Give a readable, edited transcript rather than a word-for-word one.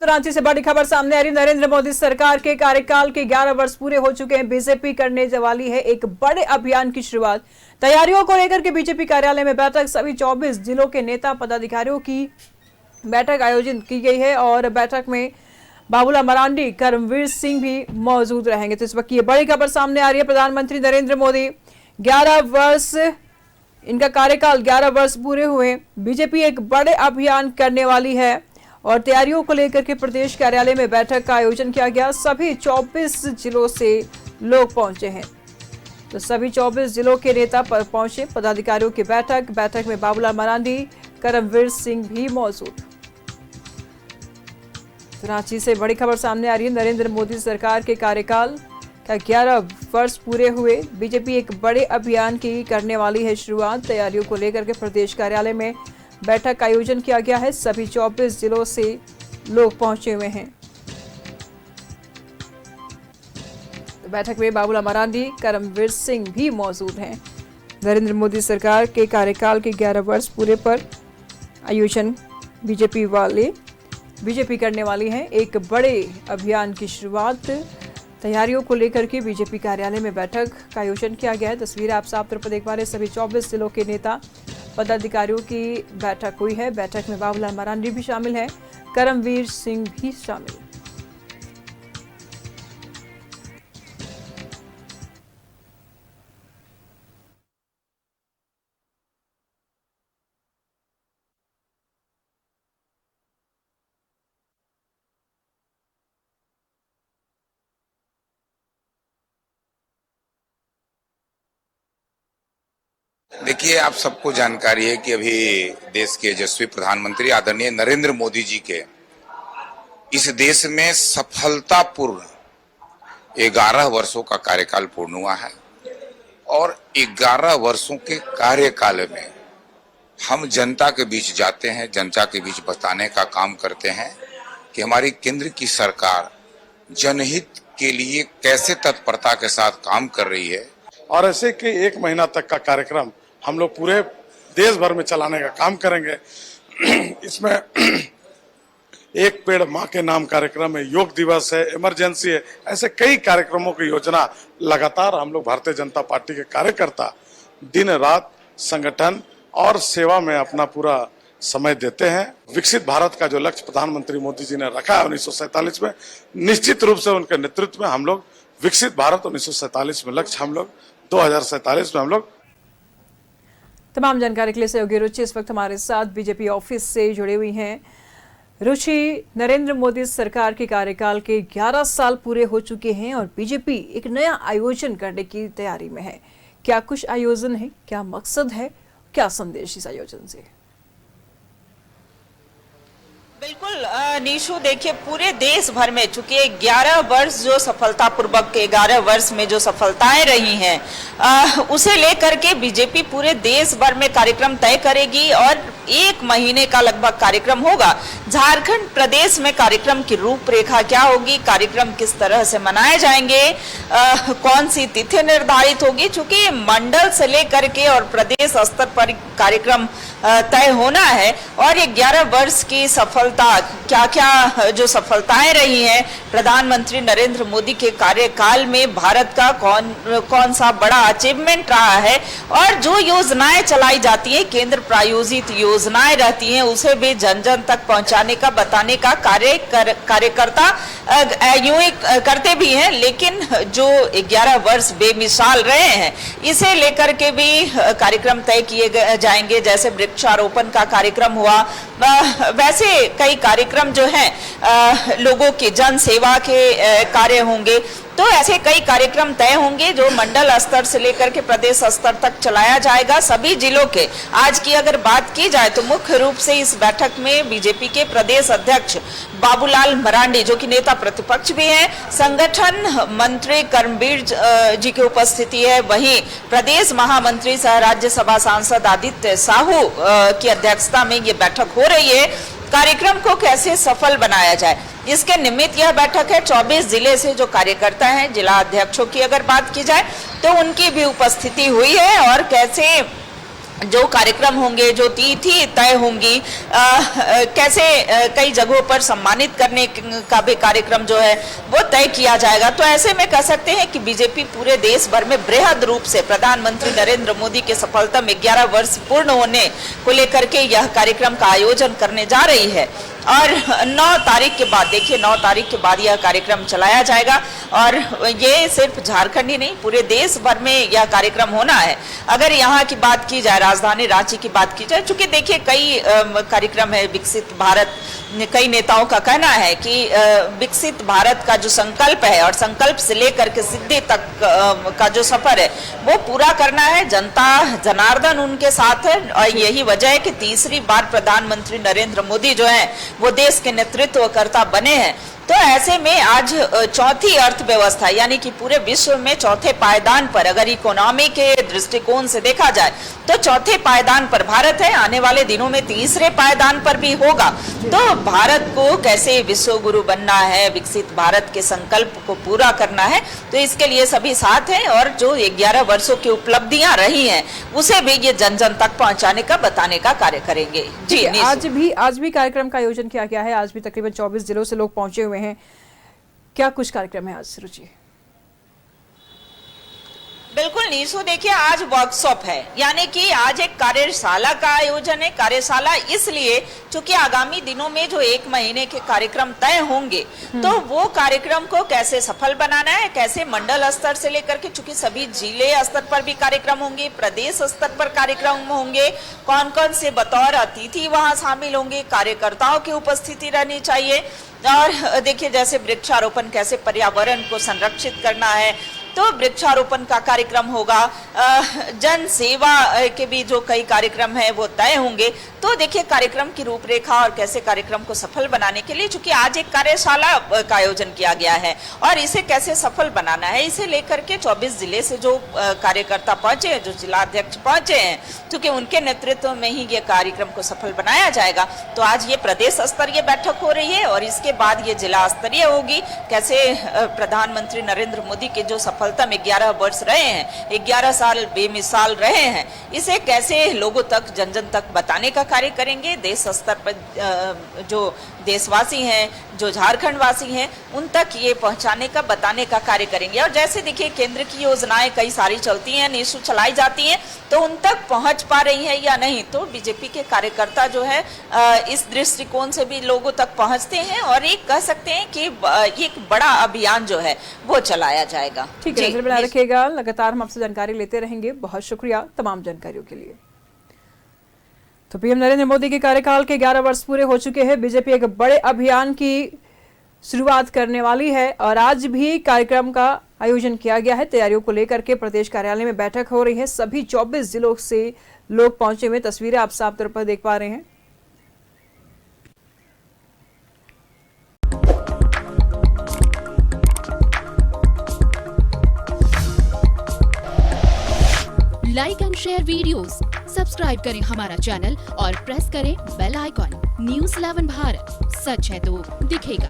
तो रांची से बड़ी खबर सामने आ रही। नरेंद्र मोदी सरकार के कार्यकाल के 11 वर्ष पूरे हो चुके हैं। बीजेपी करने वाली है एक बड़े अभियान की शुरुआत। तैयारियों को लेकर के बीजेपी कार्यालय में बैठक, सभी 24 जिलों के नेता पदाधिकारियों की बैठक आयोजित की गई है और बैठक में बाबूलाल मरांडी, करमवीर सिंह भी मौजूद रहेंगे। तो इस वक्त ये बड़ी खबर सामने आ रही है। प्रधानमंत्री नरेंद्र मोदी 11 वर्ष, इनका कार्यकाल 11 वर्ष पूरे हुए। बीजेपी एक बड़े अभियान करने वाली है और तैयारियों को लेकर के प्रदेश कार्यालय में बैठक का आयोजन किया गया। सभी 24 जिलों से लोग पहुंचे हैं। तो सभी 24 जिलों के नेता पहुंचे। पदाधिकारियों की बैठक में बाबूलाल मरांडी, करमवीर सिंह भी मौजूद। तो रांची से बड़ी खबर सामने आ रही है। नरेंद्र मोदी सरकार के कार्यकाल का 11 वर्ष पूरे हुए। बीजेपी एक बड़े अभियान की करने वाली है शुरुआत। तैयारियों को लेकर के प्रदेश कार्यालय में बैठक का आयोजन किया गया है। सभी 24 जिलों से लोग पहुंचे हुए हैं। बैठक में बाबूलाल मरांडी, करमवीर सिंह भी मौजूद हैं। नरेंद्र मोदी सरकार के कार्यकाल के 11 वर्ष पूरे पर आयोजन बीजेपी करने वाली है एक बड़े अभियान की शुरुआत। तैयारियों को लेकर के बीजेपी कार्यालय में बैठक का आयोजन किया गया है। तस्वीर आप साफ तौर पर देख पा रहे हैं। सभी 24 जिलों के नेता पदाधिकारियों की बैठक हुई है। बैठक में बाबूलाल मरांडी भी शामिल है, करमवीर सिंह भी शामिल है। देखिए, आप सबको जानकारी है कि अभी देश के यशस्वी प्रधानमंत्री आदरणीय नरेंद्र मोदी जी के इस देश में सफलतापूर्ण 11 वर्षों का कार्यकाल पूर्ण हुआ है और 11 वर्षों के कार्यकाल में हम जनता के बीच जाते हैं, जनता के बीच बताने का काम करते हैं कि हमारी केंद्र की सरकार जनहित के लिए कैसे तत्परता के साथ काम कर रही है। और ऐसे कि 1 महीना तक का कार्यक्रम हम लोग पूरे देश भर में चलाने का काम करेंगे। इसमें एक पेड़ माँ के नाम कार्यक्रम है, योग दिवस है, इमरजेंसी है, ऐसे कई कार्यक्रमों की योजना लगातार हम लोग भारतीय जनता पार्टी के कार्यकर्ता दिन रात संगठन और सेवा में अपना पूरा समय देते हैं। विकसित भारत का जो लक्ष्य प्रधानमंत्री मोदी जी ने रखा है 1947 में, निश्चित रूप से उनके नेतृत्व में हम लोग विकसित भारत 1947 में लक्ष्य हम लोग 2047 में हम लोग। तमाम जानकारी के लिए सहयोगी रुचि इस वक्त हमारे साथ बीजेपी ऑफिस से जुड़ी हुई हैं। रुचि, नरेंद्र मोदी सरकार के कार्यकाल के 11 साल पूरे हो चुके हैं और बीजेपी एक नया आयोजन करने की तैयारी में है। क्या कुछ आयोजन है, क्या मकसद है, क्या संदेश इस आयोजन से? बिल्कुल नीशू, देखिए पूरे देश भर में चूंकि 11 वर्ष जो सफलतापूर्वक 11 वर्ष में जो सफलताएं रही हैं उसे लेकर के बीजेपी पूरे देश भर में कार्यक्रम तय करेगी और 1 महीने का लगभग कार्यक्रम होगा। झारखंड प्रदेश में कार्यक्रम की रूपरेखा क्या होगी, कार्यक्रम किस तरह से मनाए जाएंगे, कौन सी तिथि निर्धारित होगी, चूंकि मंडल से लेकर के और प्रदेश स्तर पर कार्यक्रम तय होना है और ये 11 वर्ष की सफलता क्या क्या जो सफलताएं रही हैं प्रधानमंत्री नरेंद्र मोदी के कार्यकाल में, भारत का कौन सा बड़ा अचीवमेंट रहा है और जो योजनाएं चलाई जाती हैं, केंद्र प्रायोजित योजनाएं रहती हैं, उसे भी जन जन तक पहुंचाने का, बताने का कार्यकर्ता यूं ही करते भी हैं। लेकिन जो 11 वर्ष बेमिसाल रहे हैं इसे लेकर के भी कार्यक्रम तय किए जाएंगे। जैसे वृक्षारोपण का कार्यक्रम हुआ, वैसे कई कार्यक्रम जो हैं लोगों की जन सेवा के कार्य होंगे। तो ऐसे कई कार्यक्रम तय होंगे जो मंडल स्तर से लेकर के प्रदेश स्तर तक चलाया जाएगा सभी जिलों के। आज की अगर बात की जाए तो मुख्य रूप से इस बैठक में बीजेपी के प्रदेश अध्यक्ष बाबूलाल मरांडी, जो कि नेता प्रतिपक्ष भी हैं, संगठन मंत्री करमवीर जी की उपस्थिति है। वहीं प्रदेश महामंत्री सह राज्यसभा सांसद आदित्य साहू की अध्यक्षता में ये बैठक हो रही है। कार्यक्रम को कैसे सफल बनाया जाए, इसके निमित्त यह बैठक है। 24 जिले से जो कार्यकर्ता हैं, जिला अध्यक्षों की अगर बात की जाए तो उनकी भी उपस्थिति हुई है और कैसे जो कार्यक्रम होंगे, जो तिथि तय होंगी, कैसे कई जगहों पर सम्मानित करने का भी कार्यक्रम जो है वो तय किया जाएगा। तो ऐसे में कह सकते हैं कि बीजेपी पूरे देश भर में बृहद रूप से प्रधानमंत्री नरेंद्र मोदी के सफलतम 11 वर्ष पूर्ण होने को लेकर के यह कार्यक्रम का आयोजन करने जा रही है। और 9 तारीख के बाद, देखिए 9 तारीख के बाद यह कार्यक्रम चलाया जाएगा और ये सिर्फ झारखंड ही नहीं, पूरे देश भर में यह कार्यक्रम होना है। अगर यहाँ की बात की जाए, राजधानी रांची की बात की जाए, चूंकि देखिए कई कार्यक्रम है, विकसित भारत, कई नेताओं का कहना है कि विकसित भारत का जो संकल्प है और संकल्प से लेकर के सिद्धि तक का जो सफर है वो पूरा करना है। जनता जनार्दन उनके साथ है और यही वजह है कि तीसरी बार प्रधानमंत्री नरेंद्र मोदी जो है वो देश के नेतृत्वकर्ता बने हैं। तो ऐसे में आज चौथी अर्थव्यवस्था यानी कि पूरे विश्व में चौथे पायदान पर, अगर इकोनॉमी के दृष्टिकोण से देखा जाए तो चौथे पायदान पर भारत है, आने वाले दिनों में तीसरे पायदान पर भी होगा। तो भारत को कैसे विश्व गुरु बनना है, विकसित भारत के संकल्प को पूरा करना है, तो इसके लिए सभी साथ हैं और जो 11 वर्षों की उपलब्धियां रही हैं उसे भी ये जन जन तक पहुंचाने का, बताने का कार्य करेंगे। जी, आज भी कार्यक्रम का आयोजन किया गया है। आज भी तकरीबन 24 जिलों से लोग पहुंचे हुए हैं। क्या कुछ कार्यक्रम है आज, रुचि? बिल्कुल नीशू, देखिए आज वर्कशॉप है, यानी कि आज एक कार्यशाला का आयोजन है। कार्यशाला इसलिए क्योंकि आगामी दिनों में जो 1 महीने के कार्यक्रम तय होंगे तो वो कार्यक्रम को कैसे सफल बनाना है, कैसे मंडल स्तर से लेकर के, चूंकि सभी जिले स्तर पर भी कार्यक्रम होंगे, प्रदेश स्तर पर कार्यक्रम होंगे, कौन कौन से बतौर अतिथि वहां शामिल होंगे, कार्यकर्ताओं की उपस्थिति रहनी चाहिए। और देखिए जैसे वृक्षारोपण, कैसे पर्यावरण को संरक्षित करना है, तो वृक्षारोपण का कार्यक्रम होगा। जन सेवा के भी जो कई कार्यक्रम है वो तय होंगे। तो देखिए कार्यक्रम की रूपरेखा और कैसे कार्यक्रम को सफल बनाने के लिए, चूंकि आज एक कार्यशाला का आयोजन किया गया है और इसे कैसे सफल बनाना है, इसे लेकर के 24 जिले से जो कार्यकर्ता पहुंचे हैं, जो जिलाध्यक्ष पहुंचे हैं, क्योंकि उनके नेतृत्व में ही ये कार्यक्रम को सफल बनाया जाएगा। तो आज ये प्रदेश स्तरीय बैठक हो रही है और इसके बाद ये जिला स्तरीय होगी। कैसे प्रधानमंत्री नरेंद्र मोदी के जो सफलतम 11 वर्ष रहे हैं, 11 साल बेमिसाल रहे हैं, इसे कैसे लोगों तक, जन जन तक बताने का कार्य करेंगे। देश स्तर पर जो देशवासी हैं, जो झारखंड वासी हैं, उन तक ये पहुंचाने का, बताने का कार्य करेंगे। और जैसे देखिए केंद्र की योजनाएं कई सारी चलती हैं, निशु चलाई जाती हैं, तो उन तक पहुंच पा रही है या नहीं, तो बीजेपी के कार्यकर्ता जो है इस दृष्टिकोण से भी लोगों तक पहुंचते हैं और एक कह सकते हैं कि ये एक बड़ा अभियान जो है वो चलाया जाएगा। ठीक है, नजर बनाए रखिएगा, लगातार हम आपसे जानकारी लेते रहेंगे। बहुत शुक्रिया तमाम जानकारियों के लिए। तो पीएम नरेंद्र मोदी के कार्यकाल के 11 वर्ष पूरे हो चुके हैं। बीजेपी एक बड़े अभियान की शुरुआत करने वाली है और आज भी कार्यक्रम का आयोजन किया गया है। तैयारियों को लेकर के प्रदेश कार्यालय में बैठक हो रही है। सभी 24 जिलों से लोग पहुंचे हुए, तस्वीरें आप साफ तौर पर देख पा रहे हैं। Like and share videos, subscribe करें हमारा चैनल और प्रेस करें बेल आइकॉन। News 11 भारत, सच है तो दिखेगा।